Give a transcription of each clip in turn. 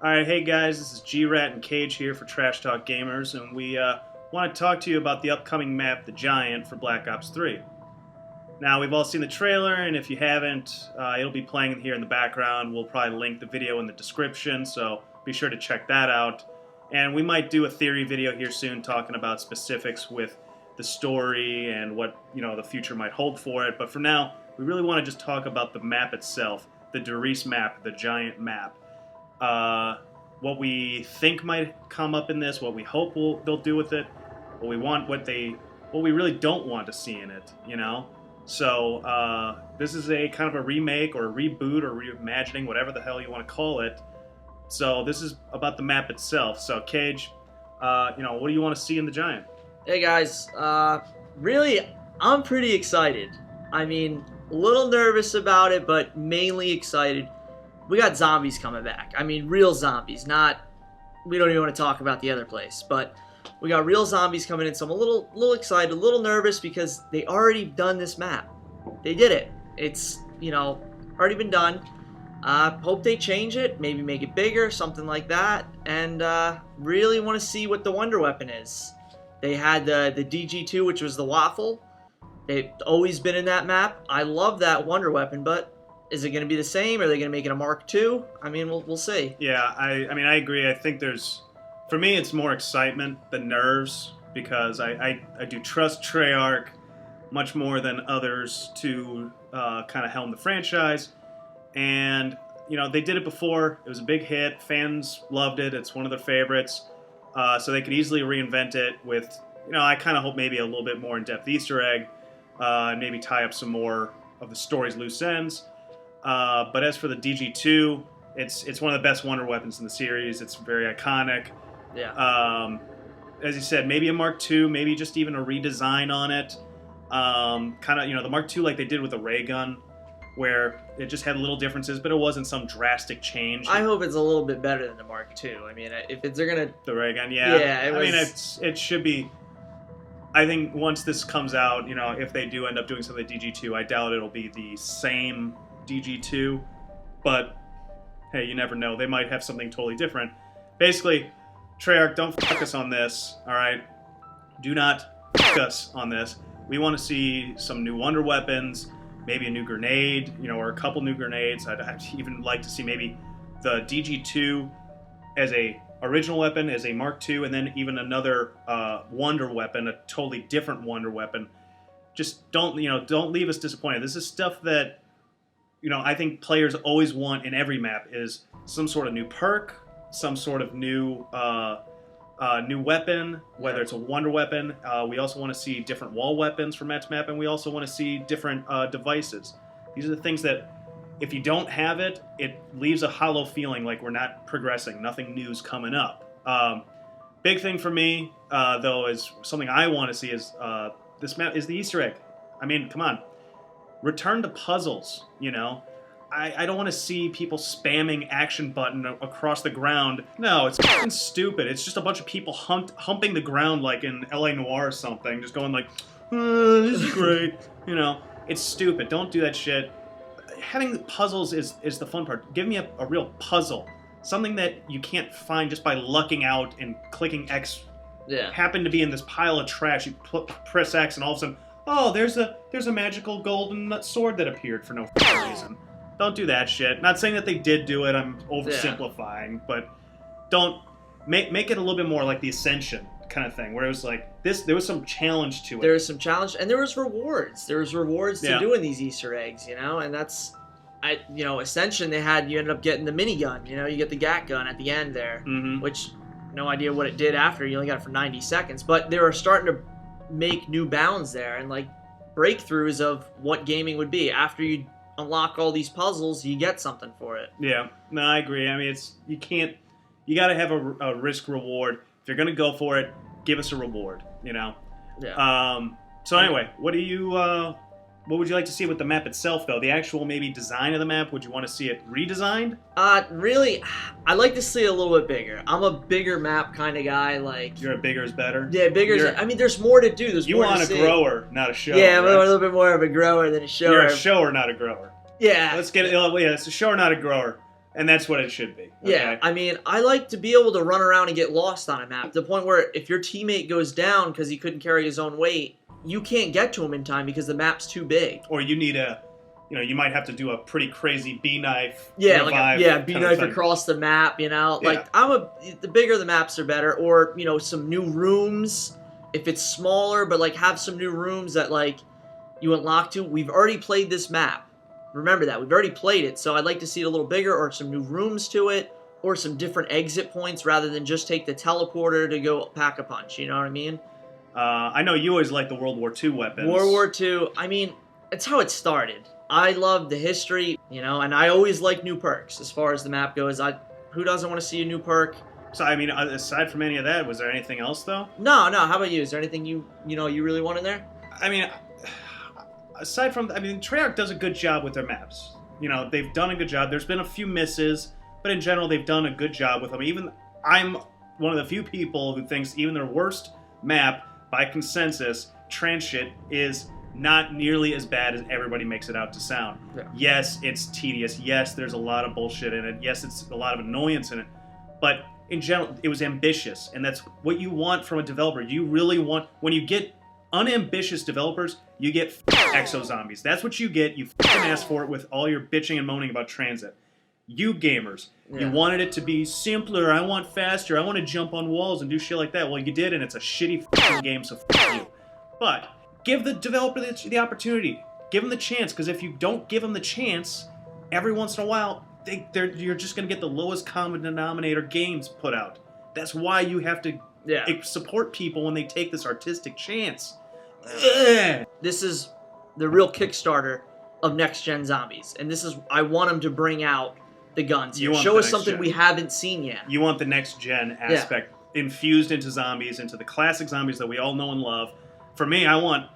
Alright, hey guys, this is G-Rat and Cage here for Trash Talk Gamers, and we want to talk to you about the upcoming map, The Giant, for Black Ops 3. Now, we've all seen the trailer, and if you haven't, it'll be playing here in the background. We'll probably link the video in the description, so be sure to check that out. And we might do a theory video here soon talking about specifics with the story and what, the future might hold for it. But for now, we really want to just talk about the map itself, the Der Riese map, the Giant map. What we think might come up in this, what we hope they'll do with it, what we really don't want to see in it, So this is a kind of a remake or a reboot or reimagining, whatever the hell you want to call it. So this is about the map itself. So Cage, what do you want to see in the Giant? Hey guys, really, I'm pretty excited. I mean, a little nervous about it, but mainly excited. We got zombies coming back. I mean, real zombies, we don't even want to talk about the other place, but we got real zombies coming in, so I'm a little excited, a little nervous because they already done this map. They did it. It's, already been done. Hope they change it, maybe make it bigger, something like that, and really want to see what the wonder weapon is. They had the DG2, which was the waffle. They've always been in that map. I love that wonder weapon, but is it going to be the same? Are they going to make it a Mark II? I mean, we'll see. Yeah, I agree. I think for me, it's more excitement than nerves, because I do trust Treyarch much more than others to kind of helm the franchise. And, they did it before. It was a big hit. Fans loved it. It's one of their favorites. So they could easily reinvent it with, I kind of hope maybe a little bit more in-depth Easter egg, and maybe tie up some more of the story's loose ends. But as for the DG2, it's one of the best wonder weapons in the series. It's very iconic. Yeah. As you said, maybe a Mark II, maybe just even a redesign on it. Kind of, the Mark II like they did with the ray gun, where it just had little differences, but it wasn't some drastic change. I hope it's a little bit better than the Mark II. I mean, if they're gonna the ray gun, yeah. Yeah, it should be. I think once this comes out, if they do end up doing something with DG2, I doubt it'll be the same DG2, but hey, you never know. They might have something totally different. Basically, Treyarch, don't fuck us on this, alright? Do not fuck us on this. We want to see some new wonder weapons, maybe a new grenade, or a couple new grenades. I'd even like to see maybe the DG2 as a original weapon, as a Mark II, and then even another wonder weapon, a totally different wonder weapon. Just don't leave us disappointed. This is stuff that I think players always want in every map, is some sort of new perk, some sort of new new weapon, whether it's a wonder weapon. We also want to see different wall weapons from map to map, and we also want to see different devices. These are the things that, if you don't have it, it leaves a hollow feeling like we're not progressing, nothing new's coming up. Big thing for me, though, is something I want to see is this map is the Easter egg. I mean, come on. Return to puzzles, I don't want to see people spamming action button across the ground. No, it's fucking stupid. It's just a bunch of people humping the ground like in L.A. Noire or something, just going like, this is great. It's stupid. Don't do that shit. Having puzzles is the fun part. Give me a real puzzle. Something that you can't find just by lucking out and clicking X. Yeah. Happen to be in this pile of trash. You press X and all of a sudden, oh, there's a magical golden sword that appeared for no reason. Don't do that shit. Not saying that they did do it. I'm oversimplifying, but don't make it a little bit more like the Ascension kind of thing, where it was like this. There was some challenge to it. There was some challenge, and there was rewards. There was rewards to doing these Easter eggs, and that's, Ascension. You ended up getting the minigun. You get the GAT gun at the end there, which no idea what it did after. You only got it for 90 seconds, but they were starting to make new bounds there and like breakthroughs of what gaming would be after you unlock all these puzzles. You get something for it. Yeah, no, I agree. I mean, you got to have a risk reward. If you're gonna go for it, give us a reward. Yeah. So anyway, what would you like to see with the map itself, though? The actual maybe design of the map. Would you want to see it redesigned? Really, I'd like to see it a little bit bigger. I'm a bigger map kind of guy. Like, you're a bigger is better. Yeah, bigger. I mean, there's more to do. You want a grower, not a shower. Yeah, right? I'm a little bit more of a grower than a shower. You're a shower, not a grower. Yeah. Let's get it. Yeah, it's a shower, not a grower. And that's what it should be. Yeah, Okay? I mean, I like to be able to run around and get lost on a map to the point where if your teammate goes down because he couldn't carry his own weight, you can't get to him in time because the map's too big. Or you need you might have to do a pretty crazy B knife. Yeah, revive B kind of knife thing. across the map. Yeah. Like the bigger the maps are better, or some new rooms if it's smaller, but like have some new rooms that like you unlock to. We've already played this map. Remember that we've already played it, so I'd like to see it a little bigger, or some new rooms to it, or some different exit points rather than just take the teleporter to go pack a punch. You know what I mean? I know you always like the World War II weapons. World War II. I mean, it's how it started. I love the history, and I always like new perks as far as the map goes. Who doesn't want to see a new perk? So I mean, aside from any of that, was there anything else though? No. How about you? Is there anything you really want in there? I mean, aside from, Treyarch does a good job with their maps. They've done a good job. There's been a few misses, but in general, they've done a good job with them. Even I'm one of the few people who thinks even their worst map, by consensus, Transit, is not nearly as bad as everybody makes it out to sound. Yeah. Yes, it's tedious. Yes, there's a lot of bullshit in it. Yes, it's a lot of annoyance in it. But in general, it was ambitious, and that's what you want from a developer. You really want, when you get unambitious developers, you get exo zombies. That's what you get. You ask for it with all your bitching and moaning about Transit. You gamers, you wanted it to be simpler. I want faster. I want to jump on walls and do shit like that. Well, you did, and it's a shitty game, so you. But give the developer the opportunity. Give them the chance, because if you don't give them the chance, every once in a while, you're just going to get the lowest common denominator games put out. That's why you have to support people when they take this artistic chance. This is the real Kickstarter of Next Gen Zombies, and I want them to bring out the guns. Show us something we haven't seen yet. You want the next gen aspect infused into zombies, into the classic zombies that we all know and love. For me, I want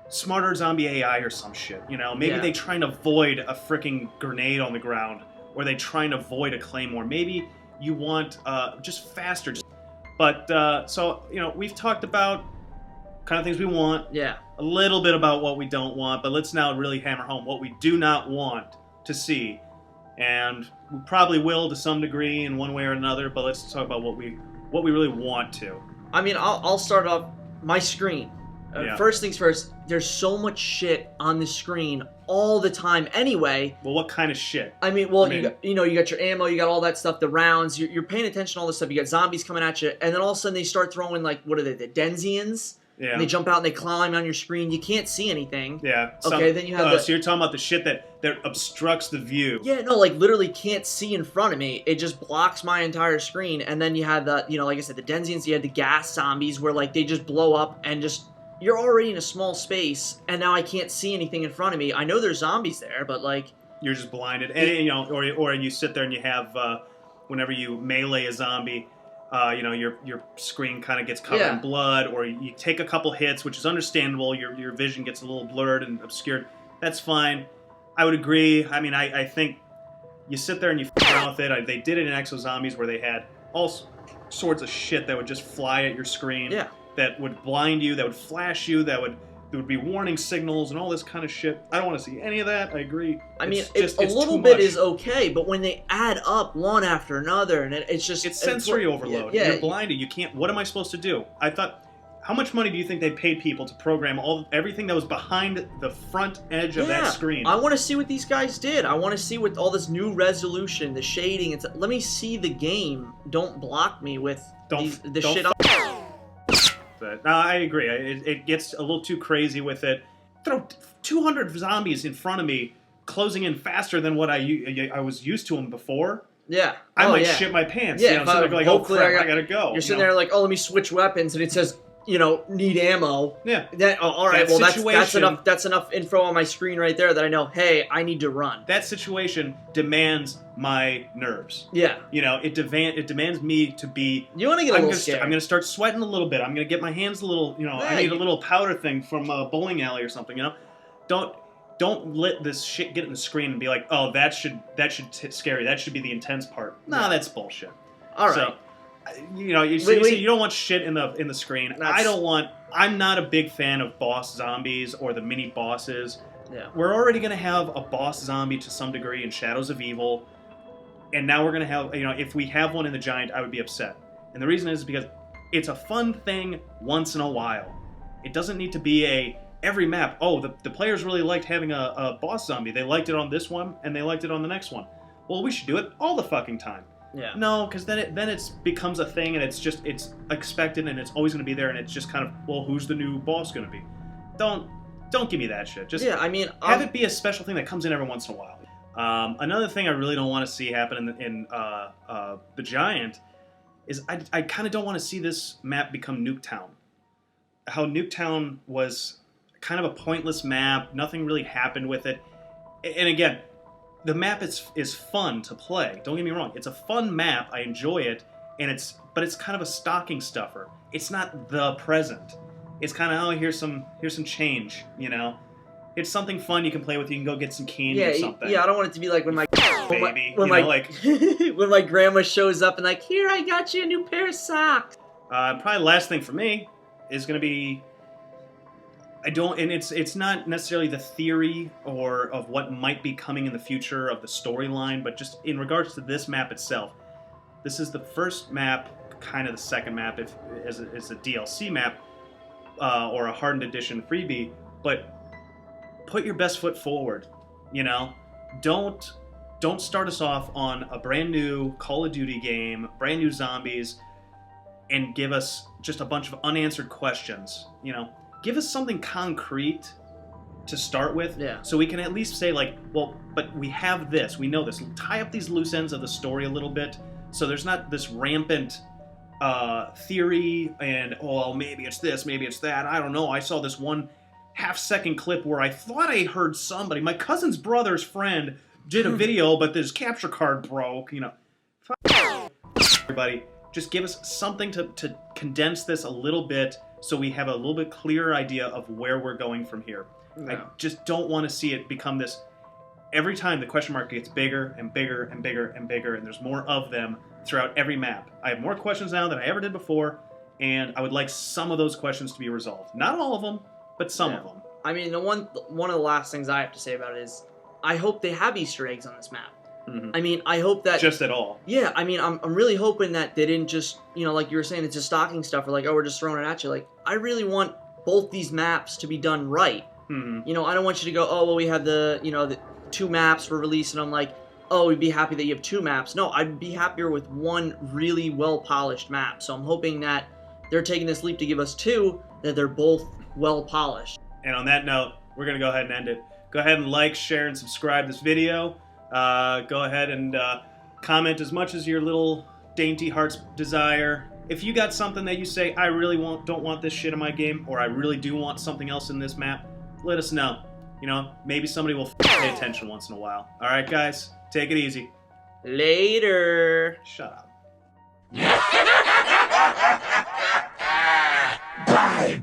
smarter zombie AI or some shit. Maybe they try and avoid a freaking grenade on the ground, or they try and avoid a claymore. Maybe you want just faster. But so we've talked about kind of things we want. Yeah. A little bit about what we don't want, but let's now really hammer home what we do not want to see. And we probably will to some degree in one way or another, but let's talk about what we really want to. I mean, I'll start off my screen. First things first, there's so much shit on the screen all the time anyway. Well, what kind of shit? You got your ammo, you got all that stuff, the rounds, you're paying attention to all this stuff. You got zombies coming at you, and then all of a sudden they start throwing, like, what are they, the Denzians? Yeah. And they jump out and they climb on your screen. You can't see anything. Yeah. Okay, then you have so you're talking about the shit that obstructs the view. Yeah, no, like literally can't see in front of me. It just blocks my entire screen. And then you had the, like I said, the Denzians, you had the gas zombies where like they just blow up and just, you're already in a small space and now I can't see anything in front of me. I know there's zombies there, but like... You're just blinded. And, or you sit there and you have, whenever you melee a zombie... your screen kind of gets covered in blood, or you take a couple hits, which is understandable. Your vision gets a little blurred and obscured. That's fine. I would agree. I mean, I think you sit there and you f around with it. They did it in Exo Zombies where they had all sorts of shit that would just fly at your screen. Yeah. That would blind you, that would flash you, there would be warning signals and all this kind of shit. I don't want to see any of that. I agree. I mean, it's a little bit is okay, but when they add up one after another, and it's just... It's sensory overload. Yeah. You're blinded. You can't... What am I supposed to do? I thought... How much money do you think they paid people to program everything that was behind the front edge of that screen? I want to see what these guys did. I want to see what all this new resolution, the shading... Let me see the game. Don't block me with the shit... I agree. It gets a little too crazy with it. Throw 200 zombies in front of me, closing in faster than what I was used to them before. Yeah. I might shit my pants. Yeah. So they're like, oh crap, I gotta go. You're sitting there like, oh, let me switch weapons, and it says, need ammo. Yeah. All right. That's enough info on my screen right there that I know. Hey, I need to run. That situation demands my nerves. Yeah. It demands me to be. You want to get a little scared. I'm gonna start sweating a little bit. I'm gonna get my hands a little. I need a little powder thing from a bowling alley or something. Don't let this shit get in the screen and be like, oh, that should scare you. That should be the intense part. Nah, that's bullshit. All right. So, you don't want shit in the screen. I'm not a big fan of boss zombies or the mini bosses. Yeah. We're already going to have a boss zombie to some degree in Shadows of Evil. And now we're gonna have, if we have one in the Giant, I would be upset. And the reason is because it's a fun thing once in a while. It doesn't need to be every map. Oh, the players really liked having a boss zombie. They liked it on this one, and they liked it on the next one. Well, we should do it all the fucking time. Yeah. No, because then it becomes a thing, and it's expected, and it's always gonna be there, and it's just kind of, well, who's the new boss gonna be? Don't give me that shit. Just yeah, I mean, have it be a special thing that comes in every once in a while. Another thing I really don't want to see happen in the Giant is I kind of don't want to see this map become Nuketown. How Nuketown was kind of a pointless map. Nothing really happened with it. And again, the map is fun to play. Don't get me wrong. It's a fun map. I enjoy it, but it's kind of a stocking stuffer. It's not the present. It's kind of, oh, here's some change, It's something fun you can play with. You can go get some candy or something. Yeah, I don't want it to be like when my baby, when my grandma shows up and like, here, I got you a new pair of socks. Probably the last thing for me is going to be, it's not necessarily the theory or of what might be coming in the future of the storyline, but just in regards to this map itself. This is the first map, kind of the second map, if it's a DLC map or a hardened edition freebie, but put your best foot forward, Don't start us off on a brand new Call of Duty game, brand new zombies, and give us just a bunch of unanswered questions, Give us something concrete to start with, so we can at least say, like, well, but we have this, we know this. Tie up these loose ends of the story a little bit, so there's not this rampant theory and, oh, maybe it's this, maybe it's that, I don't know, I saw this one half-second clip where I thought I heard somebody, my cousin's brother's friend did a video, but this capture card broke, Everybody, just give us something to condense this a little bit so we have a little bit clearer idea of where we're going from here. No. I just don't want to see it become this, every time the question mark gets bigger and bigger and bigger and bigger, and there's more of them throughout every map. I have more questions now than I ever did before, and I would like some of those questions to be resolved. Not all of them, but some of them. I mean, one of the last things I have to say about it is, I hope they have Easter eggs on this map. Mm-hmm. I mean, I hope that... Just at all. Yeah, I mean, I'm really hoping that they didn't just, like you were saying, it's just stocking stuff, or like, oh, we're just throwing it at you. Like, I really want both these maps to be done right. Mm-hmm. I don't want you to go, oh, well, we have the 2 maps we're releasing. I'm like, oh, we'd be happy that you have 2 maps. No, I'd be happier with one really well-polished map. So I'm hoping that they're taking this leap to give us 2, that they're both well-polished. And on that note, we're going to go ahead and end it. Go ahead and like, share, and subscribe this video. Go ahead and comment as much as your little dainty heart's desire. If you got something that you say, I really don't want this shit in my game, or I really do want something else in this map, let us know. Maybe somebody will pay attention once in a while. Alright, guys, take it easy. Later. Shut up. Bye.